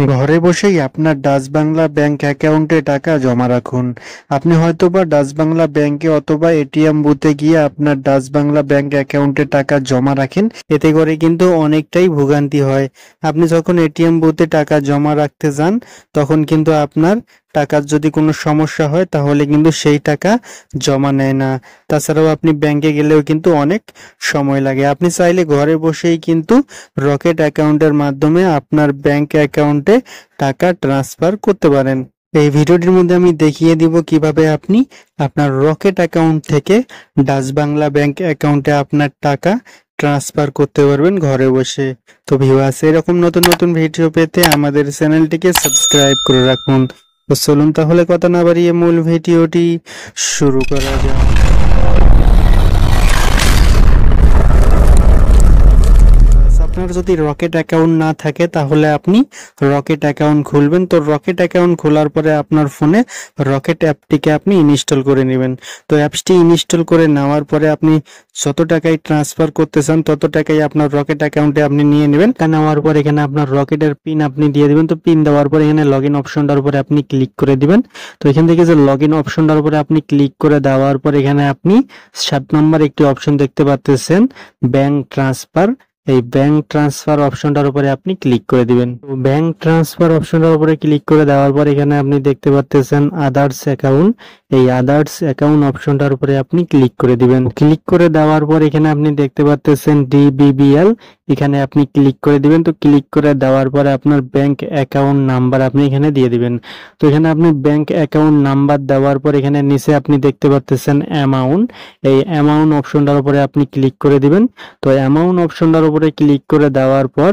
ঘরে বসেই আপনার ডাচ বাংলা ব্যাংক অ্যাকাউন্টে টাকা জমা রাখুন। আপনি হয়তোবা ডাচ বাংলা ব্যাংকে অথবা এটিএম বুথে গিয়ে আপনার ডাচ বাংলা ব্যাংক অ্যাকাউন্টে টাকা জমা রাখেন। এতে করে কিন্তু অনেকটাই ভোগান্তি হয়। আপনি যখন এটিএম বুথে টাকা জমা রাখতে যান, তখন কিন্তু আপনার টাকার যদি কোনো সমস্যা হয় তাহলে কিন্তু সেই টাকা জমা নেয় না। তাছাড়াও আপনি ব্যাংকে গেলেও কিন্তু অনেক সময় লাগে। আপনি চাইলে ঘরে বসেই কিন্তু রকেট অ্যাকাউন্টের মাধ্যমে আপনার ব্যাংক অ্যাকাউন্টে টাকা ট্রান্সফার করতে পারেন। এই ভিডিওটির মধ্যে আমি দেখিয়ে দিব কিভাবে আপনি আপনার রকেট অ্যাকাউন্ট থেকে ডাচ বাংলা ব্যাংক অ্যাকাউন্টে আপনার টাকা ট্রান্সফার করতে পারবেন ঘরে বসে। তো ভিউয়ার্স, এরকম নতুন নতুন ভিডিও পেতে আমাদের চ্যানেলটিকে সাবস্ক্রাইব করে রাখুন। তো চলুন তাহলে কথা না বাড়িয়ে মূল ভিডিওটি শুরু করা যাক। আপনার যদি রকেট অ্যাকাউন্ট না থাকে তাহলে আপনি রকেট অ্যাকাউন্ট খুলবেন। তো রকেট অ্যাকাউন্ট খোলার পরে আপনার ফোনে রকেট অ্যাপটিকে আপনি ইনস্টল করে নেবেন। তো অ্যাপসটি ইনস্টল করে নেওয়ার পরে আপনি যত টাকাই ট্রান্সফার করতে চান তত টাকাই আপনার রকেট অ্যাকাউন্টে আপনি নিয়ে নেবেন। তা নেওয়ার পর এখানে আপনার রকেটের পিন আপনি দিয়ে দিবেন। তো পিন দেওয়ার পরে এখানে লগ ইন অপশনটার উপরে আপনি ক্লিক করে দিবেন। তো এখান থেকে যে লগ ইন অপশনটার উপরে আপনি ক্লিক করে দেওয়ার পর এখানে আপনি 7 নম্বর একটি অপশন দেখতে পাচ্ছেন, ব্যাংক ট্রান্সফার। এই ব্যাংক ট্রান্সফার অপশনটার উপরে আপনি ক্লিক করে দিবেন। ব্যাংক ট্রান্সফার অপশনটার উপরে ক্লিক করে দেওয়ার পর এখানে আপনি দেখতে পাচ্ছেন আদার্স অ্যাকাউন্ট। এই আদার্স অ্যাকাউন্ট অপশনটার উপরে আপনি ক্লিক করে দিবেন। ক্লিক করে দেওয়ার পর এখানে আপনি দেখতে পাচ্ছেন ডিবিবিএল, এখানে আপনি ক্লিক করে দিবেন। তো ক্লিক করে দেওয়ার পরে আপনার ব্যাংক অ্যাকাউন্ট নাম্বার আপনি এখানে দিয়ে দিবেন। তো এখানে আপনি ব্যাংক অ্যাকাউন্ট নাম্বার দেওয়ার পর এখানে নিচে আপনি দেখতে পাচ্ছেন অ্যামাউন্ট, এই অ্যামাউন্ট অপশনটার উপরে আপনি ক্লিক করে দিবেন। তো অ্যামাউন্ট অপশনটার উপরে ক্লিক করে দেওয়ার পর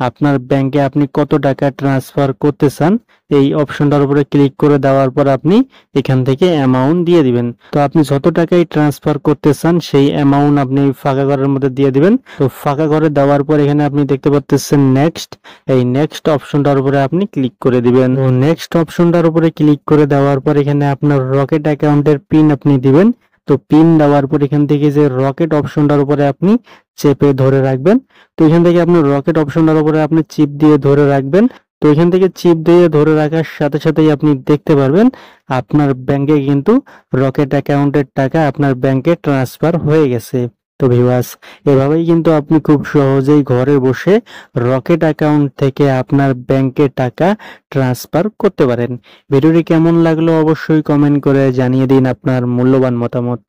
আপনার ব্যাংকে আপনি কত টাকা ট্রান্সফার করতে চান এই অপশনটার উপরে ক্লিক করে দেওয়ার পর আপনি এখান থেকে অ্যামাউন্ট দিয়ে দিবেন। তো আপনি যত টাকাই ট্রান্সফার করতে চান সেই অ্যামাউন্ট আপনি ফাঁকা ঘরের মধ্যে দিয়ে দিবেন। তো ফাঁকা ঘরে দেওয়ার পর এখানে আপনি দেখতে পাচ্ছেন নেক্সট, এই নেক্সট অপশনটার উপরে আপনি ক্লিক করে দিবেন। তো নেক্সট অপশনটার উপরে ক্লিক করে দেওয়ার পর এখানে আপনার রকেট অ্যাকাউন্টের পিন আপনি দিবেন। তো পিন দেওয়ার পর এখান থেকে যে রকেট অপশনটার উপরে আপনি চেপে ধরে রাখবেন। তো এখান থেকে আপনি রকেট অপশনটার উপরে আপনি চিপ দিয়ে ধরে রাখবেন। তো এখান থেকে চিপ দিয়ে ধরে রাখার সাথে সাথেই আপনি দেখতে পারবেন আপনার ব্যাংকে কিন্তু রকেট অ্যাকাউন্টের টাকা আপনার ব্যাংকে ট্রান্সফার হয়ে গেছে। তো ভিউয়ার্স, এভাবেই কিন্তু আপনি খুব সহজেই ঘরে বসে রকেট অ্যাকাউন্ট থেকে আপনার ব্যাংকে টাকা ট্রান্সফার করতে পারেন। ভিডিওটি কেমন লাগলো অবশ্যই কমেন্ট করে জানিয়ে দিন আপনার মূল্যবান মতামত।